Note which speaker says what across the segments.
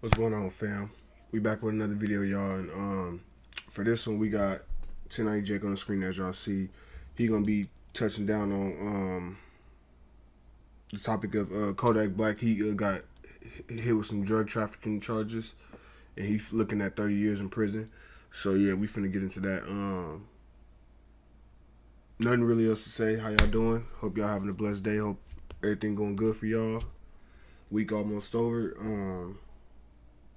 Speaker 1: What's going on, fam? We back with another video, y'all, and for this one we got 1090 Jake on the screen. As y'all see, he gonna be touching down on the topic of Kodak Black. He got hit with some drug trafficking charges, and he's looking at 30 years in prison. So yeah, we finna get into that. Nothing really else to say. How y'all doing? Hope y'all having a blessed day. Hope everything going good for y'all. Week almost over.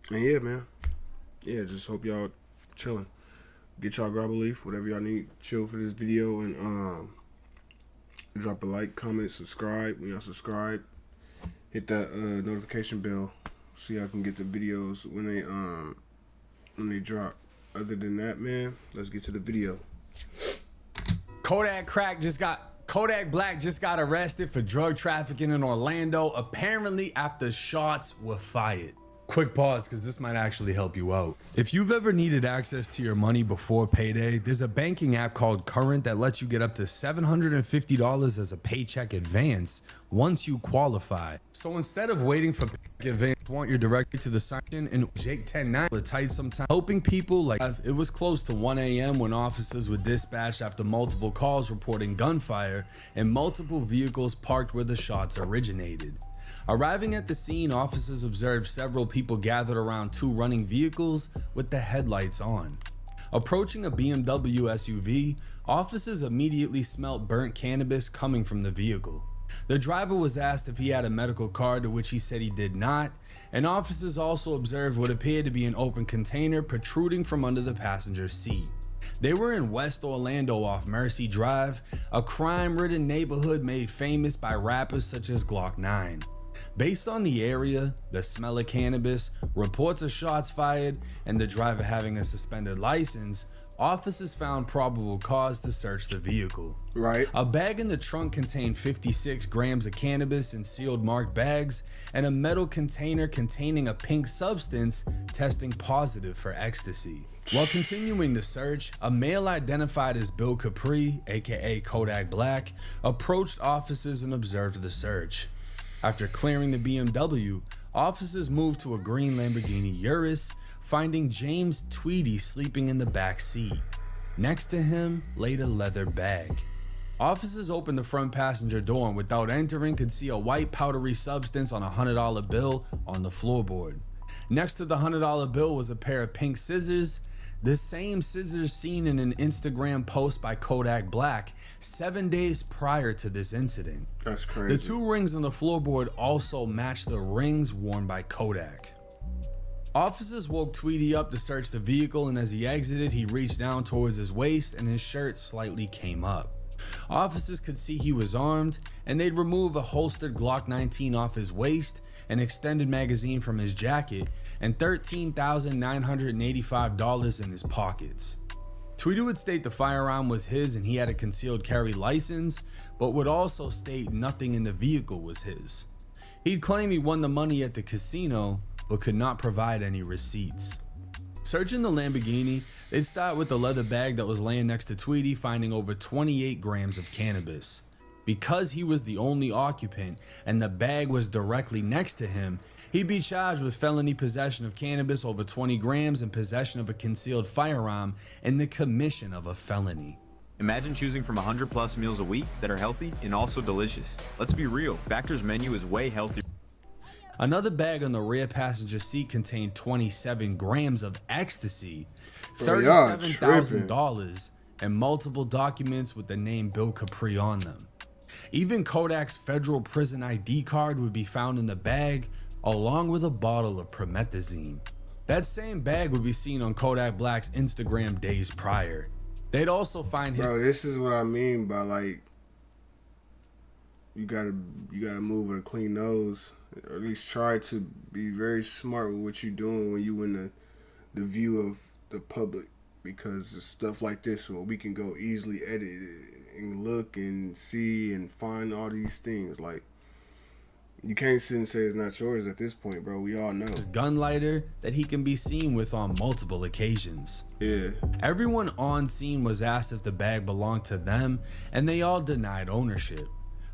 Speaker 1: And yeah, man. Yeah, just hope y'all chilling. Get y'all grab a leaf, whatever y'all need. Chill for this video, and drop a like, comment, subscribe. When y'all subscribe, hit that notification bell so y'all can get the videos when they drop. Other than that, man, let's get to the video.
Speaker 2: Kodak Black just got arrested for drug trafficking in Orlando, apparently after shots were fired. Quick pause, because this might actually help you out. If you've ever needed access to your money before payday, there's a banking app called Current that lets you get up to $750 as a paycheck advance once you qualify. So instead of waiting for paycheck advance, want your directly to the sign-in, and Jake 10-9 the tight sometimes helping people. Like, it was close to 1 a.m. when officers were dispatched after multiple calls reporting gunfire and multiple vehicles parked where the shots originated. Arriving at the scene, officers observed several people gathered around two running vehicles with the headlights on. Approaching a BMW SUV, officers immediately smelt burnt cannabis coming from the vehicle. The driver was asked if he had a medical card, to which he said he did not, and officers also observed what appeared to be an open container protruding from under the passenger seat. They were in West Orlando off Mercy Drive, a crime-ridden neighborhood made famous by rappers such as Glock 9. Based on the area, the smell of cannabis, reports of shots fired, and the driver having a suspended license, officers found probable cause to search the vehicle.
Speaker 1: Right.
Speaker 2: A bag in the trunk contained 56 grams of cannabis in sealed marked bags, and a metal container containing a pink substance testing positive for ecstasy. While continuing the search, a male identified as Bill Capri, aka Kodak Black, approached officers and observed the search. After clearing the BMW, officers moved to a green Lamborghini Urus, finding James Tweedy sleeping in the back seat. Next to him laid a leather bag. Officers opened the front passenger door and without entering could see a white powdery substance on a $100 bill on the floorboard. Next to the $100 bill was a pair of pink scissors, the same scissors seen in an Instagram post by Kodak Black 7 days prior to this incident.
Speaker 1: That's crazy.
Speaker 2: The two rings on the floorboard also matched the rings worn by Kodak. Officers woke Tweedy up to search the vehicle, and as he exited, he reached down towards his waist and his shirt slightly came up. Officers could see he was armed, and they'd remove a holstered Glock 19 off his waist, an extended magazine from his jacket, and $13,985 in his pockets. Tweedy would state the firearm was his and he had a concealed carry license, but would also state nothing in the vehicle was his. He'd claim he won the money at the casino, but could not provide any receipts. Searching the Lamborghini, they'd start with the leather bag that was laying next to Tweedy, finding over 28 grams of cannabis. Because he was the only occupant and the bag was directly next to him, he'd be charged with felony possession of cannabis over 20 grams and possession of a concealed firearm and the commission of a felony.
Speaker 3: Imagine choosing from 100 plus meals a week that are healthy and also delicious. Let's be real, Factor's menu is way healthier.
Speaker 2: Another bag on the rear passenger seat contained 27 grams of ecstasy, $37,000, and multiple documents with the name Bill Capri on them. Even Kodak's federal prison ID card would be found in the bag, along with a bottle of promethazine. That same bag would be seen on Kodak Black's Instagram days prior. They'd also find him.
Speaker 1: Bro, this is what I mean by, like, you gotta move with a clean nose, or at least try to be very smart with what you're doing when you in the view of the public, because it's stuff like this where we can go easily edit it and look and see and find all these things. Like, you can't sit and say it's not yours at this point, bro. We all know.
Speaker 2: His gun lighter that he can be seen with on multiple occasions.
Speaker 1: Yeah.
Speaker 2: Everyone on scene was asked if the bag belonged to them, and they all denied ownership.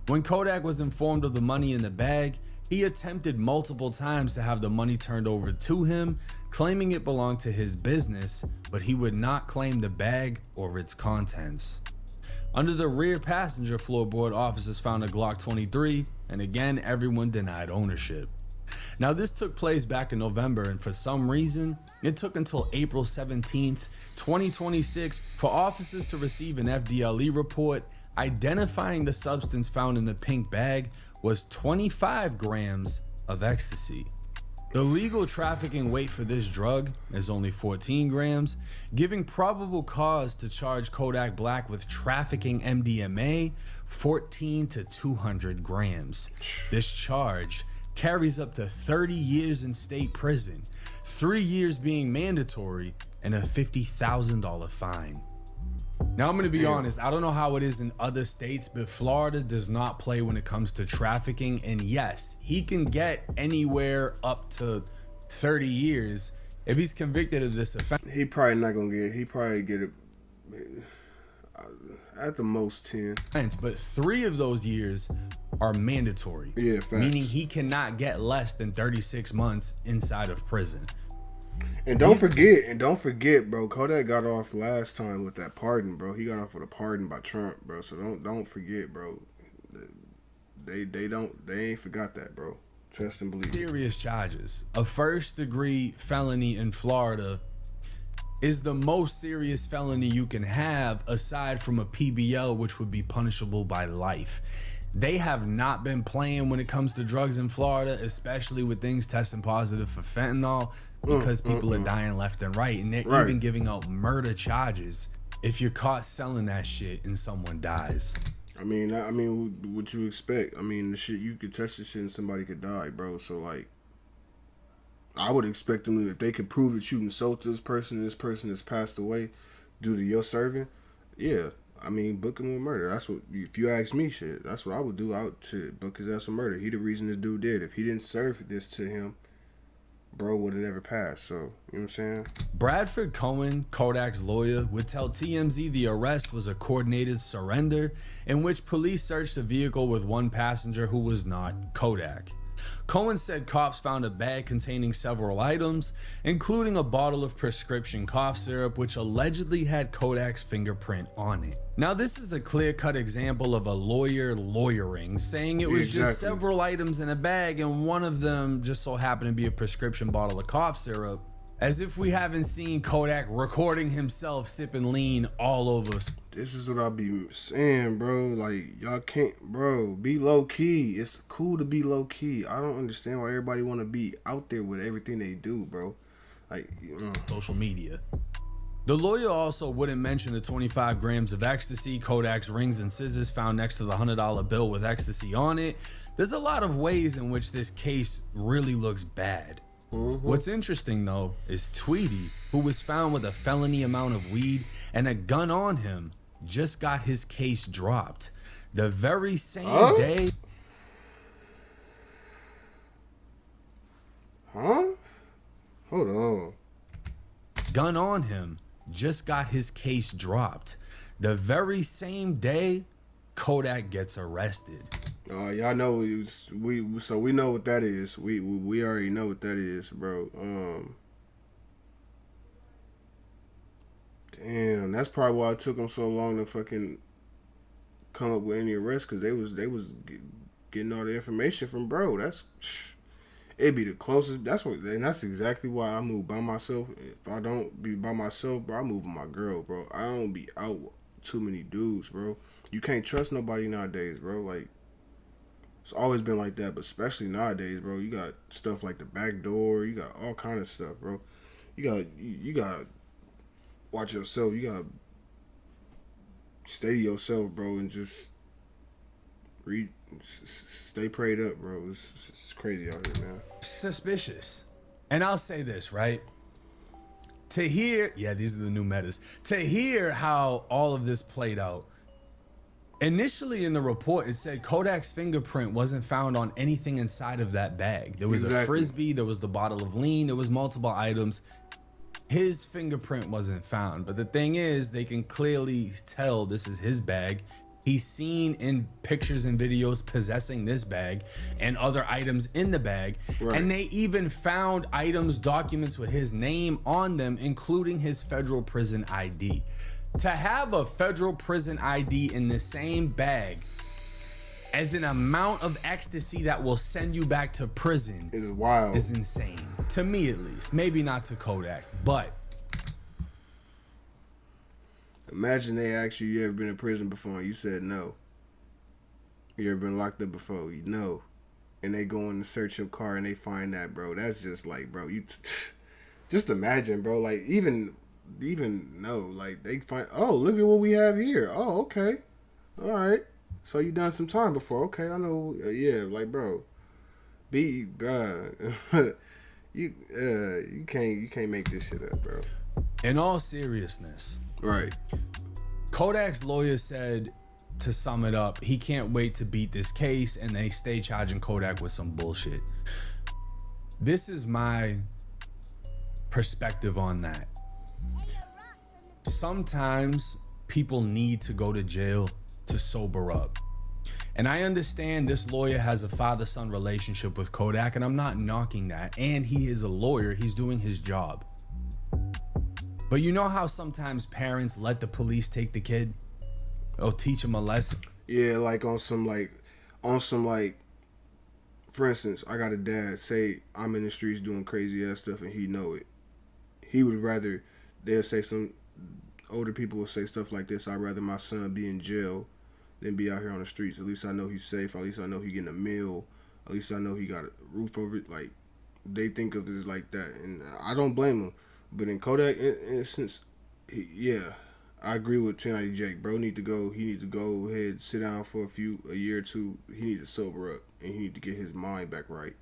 Speaker 2: When Kodak was informed of the money in the bag, He attempted multiple times to have the money turned over to him, claiming it belonged to his business, but he would not claim the bag or its contents. Under the rear passenger floorboard, officers found a Glock 23, and again, everyone denied ownership. Now, this took place back in November, and for some reason, it took until April 17th, 2026 for officers to receive an FDLE report identifying the substance found in the pink bag was 25 grams of ecstasy. The legal trafficking weight for this drug is only 14 grams, giving probable cause to charge Kodak Black with trafficking MDMA 14 to 200 grams. This charge carries up to 30 years in state prison, 3 years being mandatory, and a $50,000 fine. Now, I'm going to be honest, I don't know how it is in other states, but Florida does not play when it comes to trafficking. And yes, he can get anywhere up to 30 years if he's convicted of this offense.
Speaker 1: He probably not going to get, he probably get it at the most 10.
Speaker 2: But 3 of those years are mandatory.
Speaker 1: Yeah, facts.
Speaker 2: Meaning he cannot get less than 36 months inside of prison.
Speaker 1: And don't forget, bro, Kodak got off last time with that pardon, bro. He got off with a pardon by Trump, bro. So don't forget, bro. They ain't forgot that, bro. Trust and believe.
Speaker 2: Serious charges. A first-degree felony in Florida is the most serious felony you can have aside from a PBL, which would be punishable by life. They have not been playing when it comes to drugs in Florida, especially with things testing positive for fentanyl, because people are dying left and right. And they're even giving out murder charges if you're caught selling that shit and someone dies.
Speaker 1: I mean, what you expect? I mean, the shit, you could test the shit and somebody could die, bro. So, like, I would expect them, if they could prove that you sold to this person has passed away due to your serving, yeah. I mean, book him with murder. That's what, if you ask me, shit, that's what I would do. I would book his ass with murder. He the reason this dude did. If he didn't serve this to him, bro would have never passed. So, you know what I'm saying?
Speaker 2: Bradford Cohen, Kodak's lawyer, would tell TMZ the arrest was a coordinated surrender in which police searched a vehicle with one passenger who was not Kodak. Cohen said cops found a bag containing several items, including a bottle of prescription cough syrup, which allegedly had Kodak's fingerprint on it. Now, this is a clear-cut example of a lawyer lawyering, saying it was just several items in a bag, and one of them just so happened to be a prescription bottle of cough syrup, as if we haven't seen Kodak recording himself sipping lean all over.
Speaker 1: This is what I be saying, bro. Like, y'all can't, bro, be low key. It's cool to be low key. I don't understand why everybody want to be out there with everything they do, bro. Like,
Speaker 2: social media. The lawyer also wouldn't mention the 25 grams of ecstasy, Kodak's rings and scissors found next to the $100 bill with ecstasy on it. There's a lot of ways in which this case really looks bad. What's interesting, though, is Tweety, who was found with a felony amount of weed and a gun on him, just got his case dropped the very same day.
Speaker 1: Hold on.
Speaker 2: Gun on him, just got his case dropped the very same day Kodak gets arrested.
Speaker 1: Y'all know we know what that is. We already know what that is, bro. Damn, that's probably why it took them so long to fucking come up with any arrest, because they was getting all the information from bro. It'd be the closest. That's exactly why I move by myself. If I don't be by myself, bro, I move with my girl, bro. I don't be out with too many dudes, bro. You can't trust nobody nowadays, bro. Like, it's always been like that, but especially nowadays, bro. You got stuff like the back door. You got all kind of stuff, bro. You got watch yourself. You got steady yourself, bro, and just stay prayed up, bro. It's crazy out here, man.
Speaker 2: Suspicious. And I'll say this, right? To hear, these are the new metas. To hear how all of this played out. Initially in the report, it said Kodak's fingerprint wasn't found on anything inside of that bag. There was a Frisbee, there was the bottle of lean, there was multiple items. His fingerprint wasn't found. But the thing is, they can clearly tell this is his bag. He's seen in pictures and videos possessing this bag and other items in the bag.
Speaker 1: Right.
Speaker 2: And they even found items, documents with his name on them, including his federal prison ID. To have a federal prison ID in the same bag as an amount of ecstasy that will send you back to prison
Speaker 1: It's wild.
Speaker 2: is insane. To me, at least. Maybe not to Kodak, but
Speaker 1: Imagine they asked you ever been in prison before and you said no. You ever been locked up before? You know. And they go in to search your car and they find that, bro. That's just like, bro, you just imagine, bro. Like even no, like they find, oh, look at what we have here. Oh, okay. All right. So you done some time before. Okay, I know. Yeah, like, bro. You can't make this shit up, bro.
Speaker 2: in all seriousness,
Speaker 1: Right.
Speaker 2: Kodak's lawyer said, to sum it up, he can't wait to beat this case and they stay charging Kodak with some bullshit. This is my perspective on that. Sometimes people need to go to jail to sober up. And I understand this lawyer has a father-son relationship with Kodak, and I'm not knocking that. And he is a lawyer, he's doing his job. But you know how sometimes parents let the police take the kid? Or teach him a lesson?
Speaker 1: Yeah, like on some for instance, I got a dad, say I'm in the streets doing crazy ass stuff and he know it. He would rather, they'll say, some older people will say stuff like this: I'd rather my son be in jail than be out here on the streets. At least I know he's safe. At least I know he getting a meal. At least I know he got a roof over it. Like, they think of it like that, and I don't blame them. But in Kodak instance, I agree with 1090 Jake. Bro need to go. He need to go ahead, sit down for a year or two. He need to sober up and he need to get his mind back right.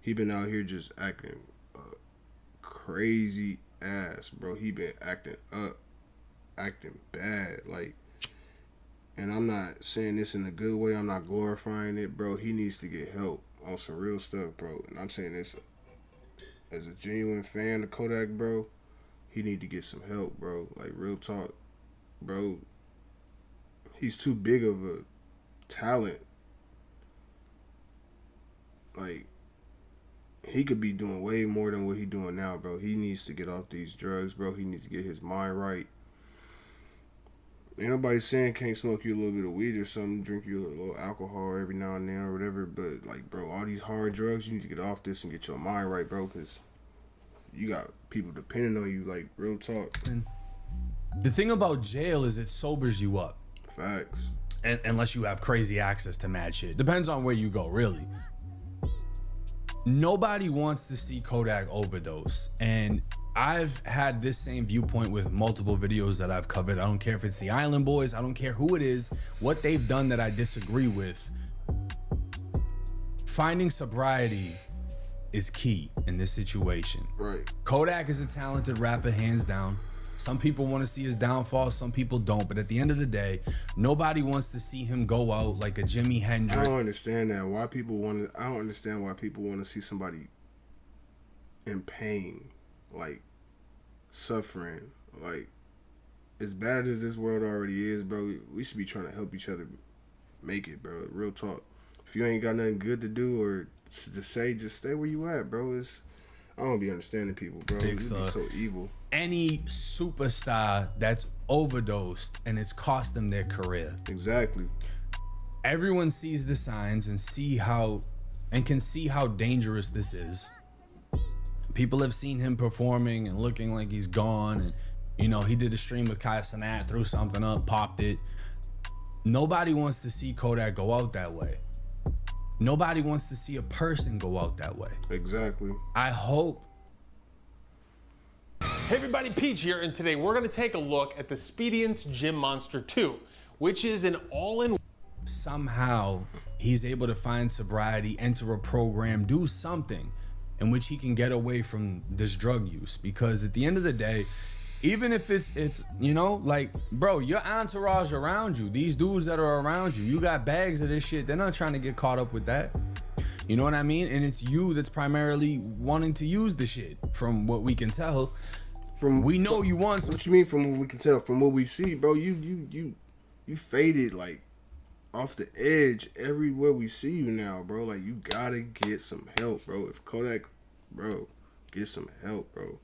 Speaker 1: He been out here just acting crazy ass, bro. He been acting up, acting bad, like. And I'm not saying this in a good way. I'm not glorifying it, bro. He needs to get help on some real stuff, bro. And I'm saying this as a genuine fan of Kodak, bro. He need to get some help, bro. Like, real talk, bro. He's too big of a talent. Like, he could be doing way more than what he doing now, bro. He needs to get off these drugs, bro. He needs to get his mind right. Ain't nobody saying can't smoke you a little bit of weed or something, drink you a little alcohol every now and then or whatever, but, like, bro, all these hard drugs, you need to get off this and get your mind right, bro, because you got people depending on you, like, real talk.
Speaker 2: And the thing about jail is it sobers you up.
Speaker 1: Facts.
Speaker 2: And unless you have crazy access to mad shit. Depends on where you go, really. Nobody wants to see Kodak overdose. And I've had this same viewpoint with multiple videos that I've covered. I don't care if it's the Island Boys. I don't care who it is, what they've done that I disagree with. Finding sobriety is key in this situation.
Speaker 1: Right.
Speaker 2: Kodak is a talented rapper, hands down. Some people want to see his downfall, some people don't. But at the end of the day, nobody wants to see him go out like a Jimi Hendrix.
Speaker 1: I don't understand that. I don't understand why people want to see somebody in pain, like suffering. Like, as bad as this world already is, bro, we should be trying to help each other make it, bro. Real talk. If you ain't got nothing good to do or to say, just stay where you at, bro. I don't be understanding people, bro. It be so evil. Any
Speaker 2: superstar that's overdosed and it's cost them their career.
Speaker 1: Exactly.
Speaker 2: Everyone sees the signs and can see how dangerous this is. People have seen him performing and looking like he's gone, and you know, he did a stream with Kai Cenat, threw something up, popped it. Nobody wants to see Kodak go out that way. Nobody wants to see a person go out that way.
Speaker 1: Exactly.
Speaker 2: I hope.
Speaker 4: Hey everybody, Peach here, and today we're going to take a look at the Spedient's Gym Monster 2, which is an all-in.
Speaker 2: Somehow he's able to find sobriety, enter a program, do something in which he can get away from this drug use. Because at the end of the day, even if it's you know, like, bro, your entourage around you, these dudes that are around you got bags of this shit. They're not trying to get caught up with that. You know what I mean? And it's you that's primarily wanting to use the shit, from what we can tell. We know you want some.
Speaker 1: What you mean from what we can tell? From what we see, bro, you faded, like, off the edge everywhere we see you now, bro. Like, you gotta get some help, bro. If Kodak, bro, get some help, bro.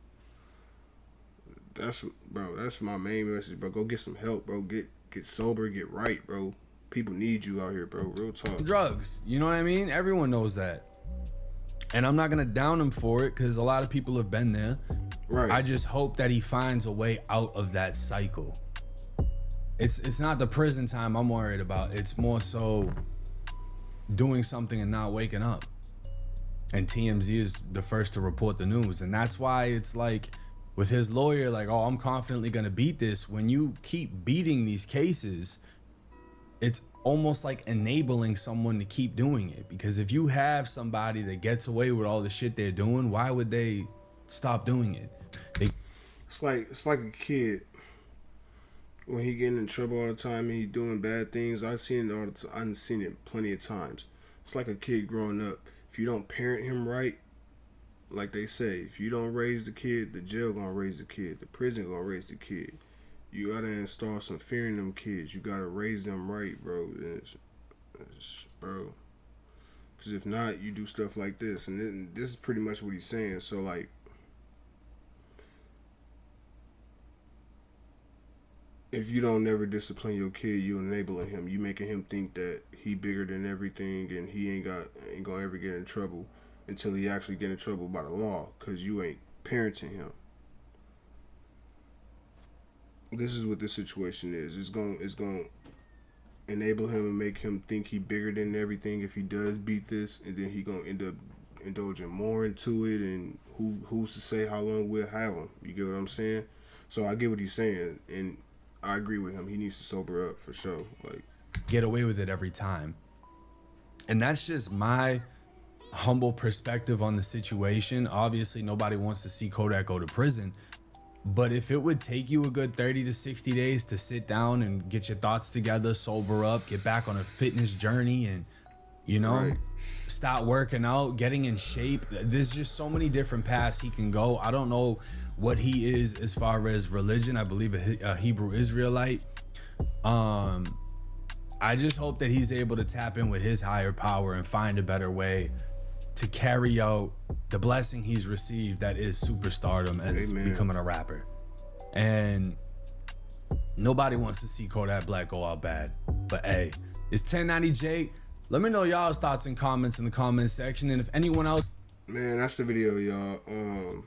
Speaker 1: That's my main message, bro. Go get some help, bro. Get sober, get right, bro. People need you out here, bro. Real talk.
Speaker 2: Drugs, you know what I mean? Everyone knows that. And I'm not gonna down him for it because a lot of people have been there.
Speaker 1: Right.
Speaker 2: I just hope that he finds a way out of that cycle. It's not the prison time I'm worried about. It's more so doing something and not waking up. And TMZ is the first to report the news. And that's why it's like with his lawyer, like, oh, I'm confidently gonna beat this. When you keep beating these cases, it's almost like enabling someone to keep doing it. Because if you have somebody that gets away with all the shit they're doing, why would they stop doing it?
Speaker 1: It's like a kid when he getting in trouble all the time and he doing bad things. I've seen it plenty of times. It's like a kid growing up. If you don't parent him right, like they say, if you don't raise the kid, the jail gonna raise the kid, the prison gonna raise the kid. You gotta install some fear in them kids. You gotta raise them right, bro. Bro. Because if not, you do stuff like this. And then, this is pretty much what he's saying. So, like, if you don't never discipline your kid, you enabling him. You making him think that he bigger than everything and he ain't gonna ever get in trouble until he actually get in trouble by the law because you ain't parenting him. This is what this situation is. It's gonna enable him and make him think he bigger than everything if he does beat this, and then he gonna end up indulging more into it. And who's to say how long we'll have him? You get what I'm saying? So I get what he's saying, and I agree with him. He needs to sober up for sure. Like,
Speaker 2: get away with it every time. And that's just my humble perspective on the situation. Obviously, nobody wants to see Kodak go to prison. But if it would take you a good 30 to 60 days to sit down and get your thoughts together, sober up, get back on a fitness journey and, you know,
Speaker 1: right.
Speaker 2: Start working out, getting in shape. There's just so many different paths he can go. I don't know what he is as far as religion. I believe a Hebrew Israelite. I just hope that he's able to tap in with his higher power and find a better way to carry out the blessing he's received, that is superstardom as
Speaker 1: Amen.
Speaker 2: Becoming a rapper. And nobody wants to see Kodak Black go out bad. But hey, it's 1090 Jake. Let me know y'all's thoughts and comments in the comment section. And if anyone else...
Speaker 1: Man, that's the video, y'all.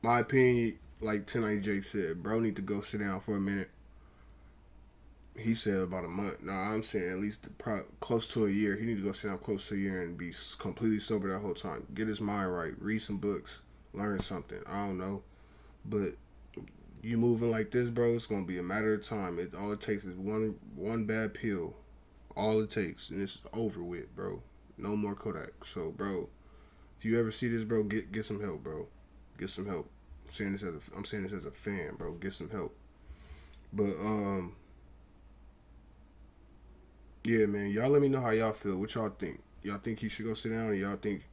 Speaker 1: My opinion, like 1090 Jake said, bro need to go sit down for a minute. He said about a month. No, I'm saying at least close to a year. He need to go sit down close to a year and be completely sober that whole time. Get his mind right. Read some books. Learn something. I don't know. But you moving like this, bro, it's going to be a matter of time. All it takes is one bad pill. All it takes. And it's over with, bro. No more Kodak. So, bro, if you ever see this, bro, get some help, bro. Get some help. I'm saying this as a fan, bro. Get some help. But, yeah, man, y'all let me know how y'all feel. What y'all think? Y'all think he should go sit down, or y'all think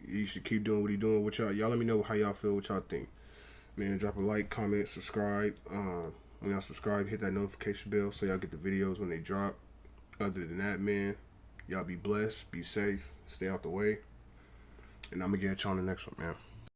Speaker 1: he should keep doing what he doing? What y'all let me know how y'all feel. What y'all think? Man, drop a like, comment, subscribe. When y'all subscribe, hit that notification bell so y'all get the videos when they drop. Other than that, man, y'all be blessed, be safe, stay out the way, and I'm gonna get you on the next one, man.